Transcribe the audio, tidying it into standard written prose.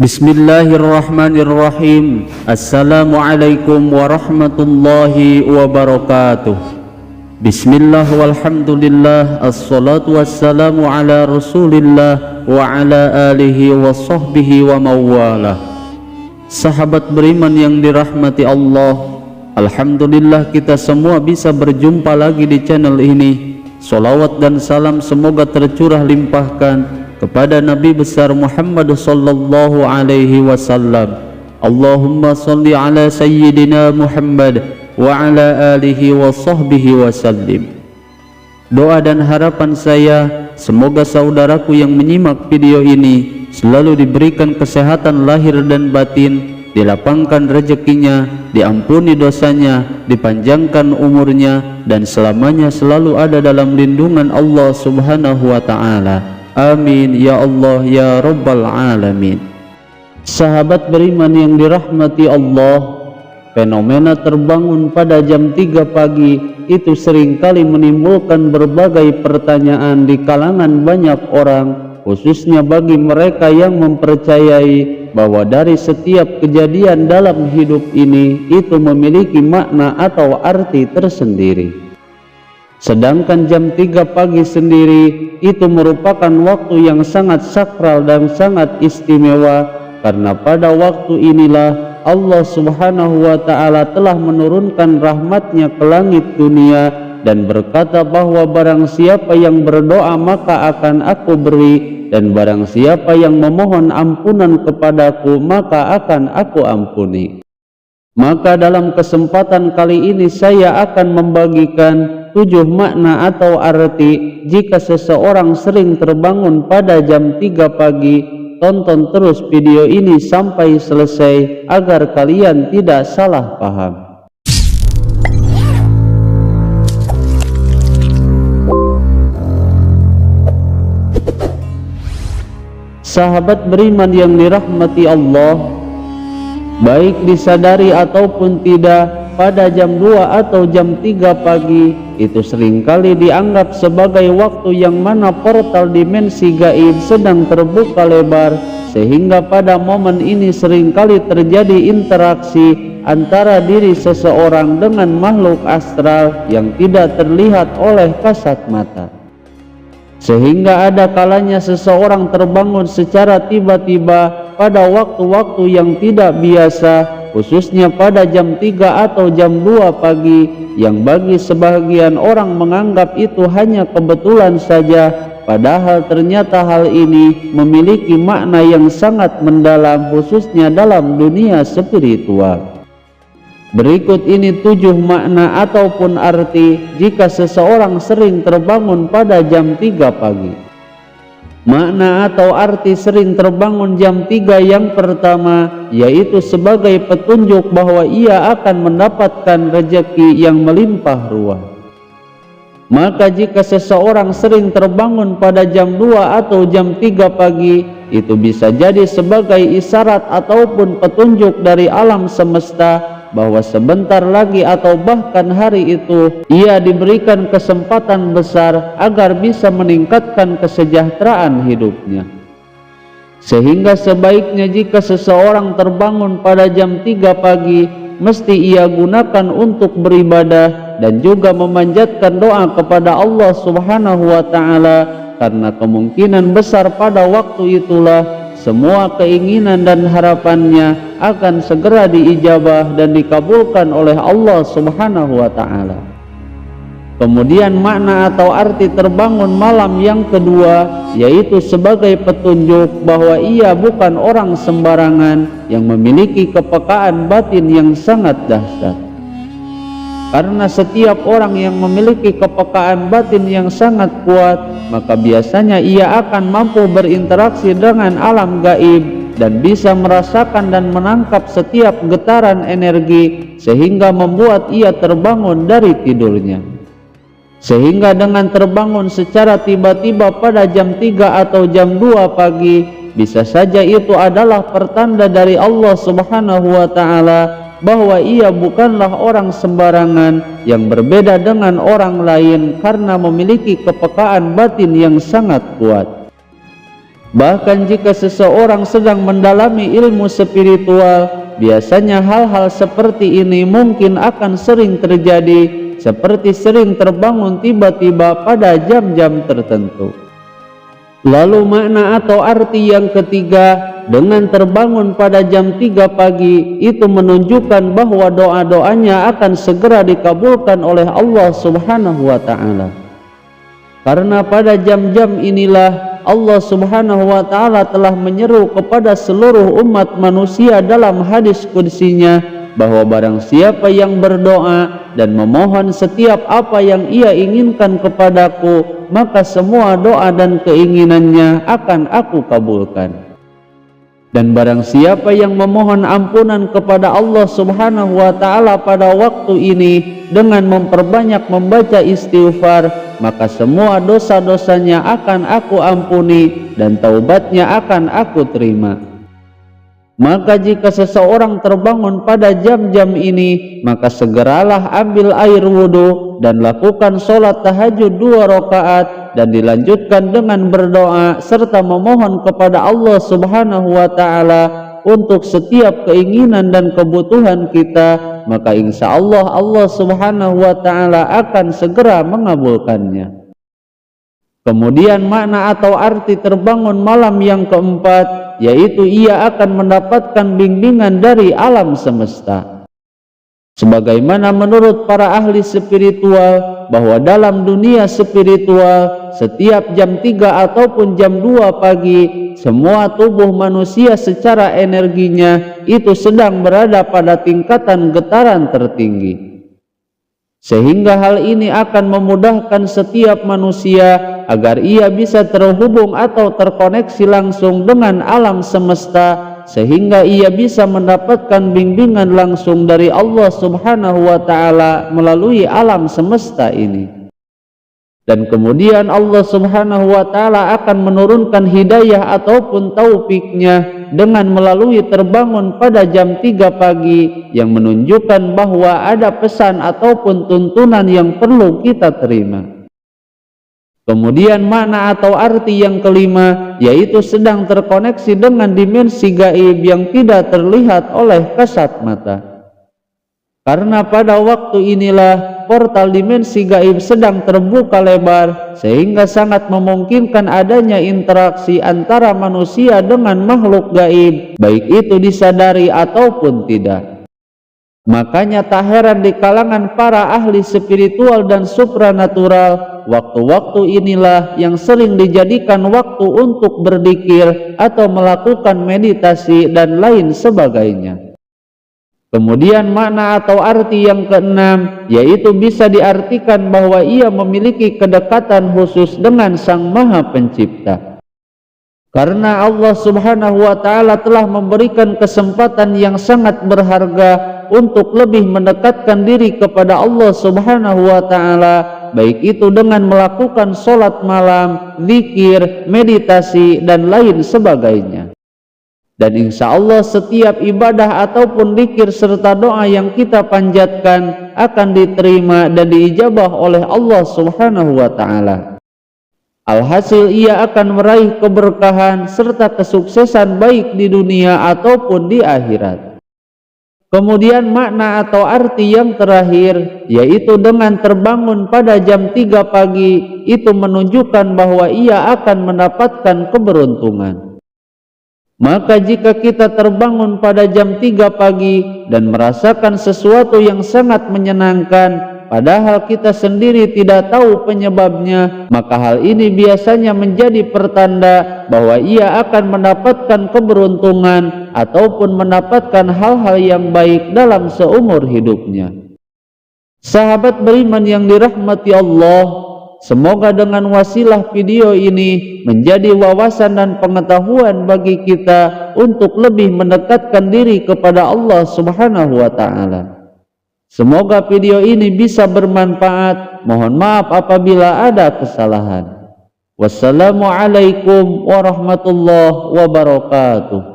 Bismillahirrahmanirrahim. Assalamualaikum warahmatullahi wabarakatuh. Bismillah walhamdulillah, assalatu wassalamu ala rasulillah wa ala alihi wa sahbihi wa mawalah. Sahabat beriman yang dirahmati Allah, alhamdulillah kita semua bisa berjumpa lagi di channel ini. Salawat dan salam semoga tercurah limpahkan kepada Nabi besar Muhammad sallallahu alaihi wasallam. Allahumma salli ala sayyidina Muhammad wa ala alihi wa sahbihi wasallim. Doa dan harapan saya, semoga saudaraku yang menyimak video ini selalu diberikan kesehatan lahir dan batin, dilapangkan rezekinya, diampuni dosanya, dipanjangkan umurnya, dan selamanya selalu ada dalam lindungan Allah subhanahu wa ta'ala. Amin ya Allah ya Rabbal Alamin. Sahabat beriman yang dirahmati Allah, fenomena terbangun pada jam 3 pagi itu seringkali menimbulkan berbagai pertanyaan di kalangan banyak orang, khususnya bagi mereka yang mempercayai bahwa dari setiap kejadian dalam hidup ini itu memiliki makna atau arti tersendiri. Sedangkan jam 3 pagi sendiri itu merupakan waktu yang sangat sakral dan sangat istimewa, karena pada waktu inilah Allah subhanahu wa ta'ala telah menurunkan rahmatnya ke langit dunia dan berkata bahwa barang siapa yang berdoa maka akan aku beri, dan barang siapa yang memohon ampunan kepadaku maka akan aku ampuni. Maka dalam kesempatan kali ini saya akan membagikan 7 makna atau arti jika seseorang sering terbangun pada jam 3 pagi. Tonton terus video ini sampai selesai agar kalian tidak salah paham. Sahabat beriman yang dirahmati Allah, baik disadari ataupun tidak, pada jam 2 atau jam 3 pagi itu seringkali dianggap sebagai waktu yang mana portal dimensi gaib sedang terbuka lebar, sehingga pada momen ini seringkali terjadi interaksi antara diri seseorang dengan makhluk astral yang tidak terlihat oleh kasat mata. Sehingga ada kalanya seseorang terbangun secara tiba-tiba pada waktu-waktu yang tidak biasa, khususnya pada jam 3 atau jam 2 pagi, yang bagi sebagian orang menganggap itu hanya kebetulan saja, padahal ternyata hal ini memiliki makna yang sangat mendalam, khususnya dalam dunia spiritual. Berikut ini 7 makna ataupun arti jika seseorang sering terbangun pada jam 3 pagi. Makna atau arti sering terbangun jam 3 yang pertama yaitu sebagai petunjuk bahwa ia akan mendapatkan rezeki yang melimpah ruah. Maka jika seseorang sering terbangun pada jam 2 atau jam 3 pagi, itu bisa jadi sebagai isyarat ataupun petunjuk dari alam semesta bahwa sebentar lagi atau bahkan hari itu ia diberikan kesempatan besar agar bisa meningkatkan kesejahteraan hidupnya. Sehingga sebaiknya jika seseorang terbangun pada jam 3 pagi, mesti ia gunakan untuk beribadah dan juga memanjatkan doa kepada Allah subhanahu wa ta'ala, karena kemungkinan besar pada waktu itulah semua keinginan dan harapannya akan segera diijabah dan dikabulkan oleh Allah subhanahu wa ta'ala. Kemudian makna atau arti terbangun malam yang kedua yaitu sebagai petunjuk bahwa ia bukan orang sembarangan yang memiliki kepekaan batin yang sangat dahsyat. Karena setiap orang yang memiliki kepekaan batin yang sangat kuat, maka biasanya ia akan mampu berinteraksi dengan alam gaib dan bisa merasakan dan menangkap setiap getaran energi sehingga membuat ia terbangun dari tidurnya. Sehingga dengan terbangun secara tiba-tiba pada jam 3 atau jam 2 pagi, bisa saja itu adalah pertanda dari Allah subhanahu wa ta'ala bahwa ia bukanlah orang sembarangan yang berbeda dengan orang lain karena memiliki kepekaan batin yang sangat kuat. Bahkan jika seseorang sedang mendalami ilmu spiritual, biasanya hal-hal seperti ini mungkin akan sering terjadi, seperti sering terbangun tiba-tiba pada jam-jam tertentu. Lalu makna atau arti yang ketiga, dengan terbangun pada jam 3 pagi, itu menunjukkan bahwa doa-doanya akan segera dikabulkan oleh Allah Subhanahu wa Ta'ala. Karena pada jam-jam inilah Allah Subhanahu wa Ta'ala telah menyeru kepada seluruh umat manusia dalam hadis qudsinya bahwa barang siapa yang berdoa dan memohon setiap apa yang ia inginkan kepadaku, maka semua doa dan keinginannya akan aku kabulkan. Dan barang siapa yang memohon ampunan kepada Allah Subhanahu wa Ta'ala pada waktu ini dengan memperbanyak membaca istighfar, maka semua dosa-dosanya akan aku ampuni dan taubatnya akan aku terima. Maka jika seseorang terbangun pada jam-jam ini, maka segeralah ambil air wudhu dan lakukan sholat tahajud 2 rakaat dan dilanjutkan dengan berdoa serta memohon kepada Allah Subhanahu wa Ta'ala untuk setiap keinginan dan kebutuhan kita, maka insya Allah Allah Subhanahu wa Ta'ala akan segera mengabulkannya. Kemudian makna atau arti terbangun malam yang keempat, yaitu ia akan mendapatkan bimbingan dari alam semesta. Sebagaimana menurut para ahli spiritual bahwa dalam dunia spiritual setiap jam 3 ataupun jam 2 pagi semua tubuh manusia secara energinya itu sedang berada pada tingkatan getaran tertinggi, sehingga hal ini akan memudahkan setiap manusia agar ia bisa terhubung atau terkoneksi langsung dengan alam semesta, sehingga ia bisa mendapatkan bimbingan langsung dari Allah Subhanahu wa Ta'ala melalui alam semesta ini. Dan kemudian Allah Subhanahu wa Ta'ala akan menurunkan hidayah ataupun taufiknya dengan melalui terbangun pada jam 3 pagi yang menunjukkan bahwa ada pesan ataupun tuntunan yang perlu kita terima. Kemudian makna atau arti yang kelima, yaitu sedang terkoneksi dengan dimensi gaib yang tidak terlihat oleh kasat mata. Karena pada waktu inilah portal dimensi gaib sedang terbuka lebar, sehingga sangat memungkinkan adanya interaksi antara manusia dengan makhluk gaib, baik itu disadari ataupun tidak. Makanya tak heran di kalangan para ahli spiritual dan supranatural, waktu-waktu inilah yang sering dijadikan waktu untuk berzikir atau melakukan meditasi dan lain sebagainya. Kemudian makna atau arti yang keenam, yaitu bisa diartikan bahwa ia memiliki kedekatan khusus dengan Sang Maha Pencipta. Karena Allah Subhanahu wa Ta'ala telah memberikan kesempatan yang sangat berharga untuk lebih mendekatkan diri kepada Allah Subhanahu wa Ta'ala, baik itu dengan melakukan sholat malam, zikir, meditasi, dan lain sebagainya. Dan insya Allah setiap ibadah ataupun zikir serta doa yang kita panjatkan akan diterima dan diijabah oleh Allah Subhanahu wa Ta'ala. Alhasil ia akan meraih keberkahan serta kesuksesan baik di dunia ataupun di akhirat. Kemudian makna atau arti yang terakhir, yaitu dengan terbangun pada jam 3 pagi, itu menunjukkan bahwa ia akan mendapatkan keberuntungan. Maka jika kita terbangun pada jam 3 pagi dan merasakan sesuatu yang sangat menyenangkan, padahal kita sendiri tidak tahu penyebabnya, maka hal ini biasanya menjadi pertanda bahwa ia akan mendapatkan keberuntungan ataupun mendapatkan hal-hal yang baik dalam seumur hidupnya. Sahabat beriman yang dirahmati Allah, semoga dengan wasilah video ini menjadi wawasan dan pengetahuan bagi kita untuk lebih mendekatkan diri kepada Allah Subhanahu wa Ta'ala. Semoga video ini bisa bermanfaat. Mohon maaf apabila ada kesalahan. Wassalamualaikum warahmatullahi wabarakatuh.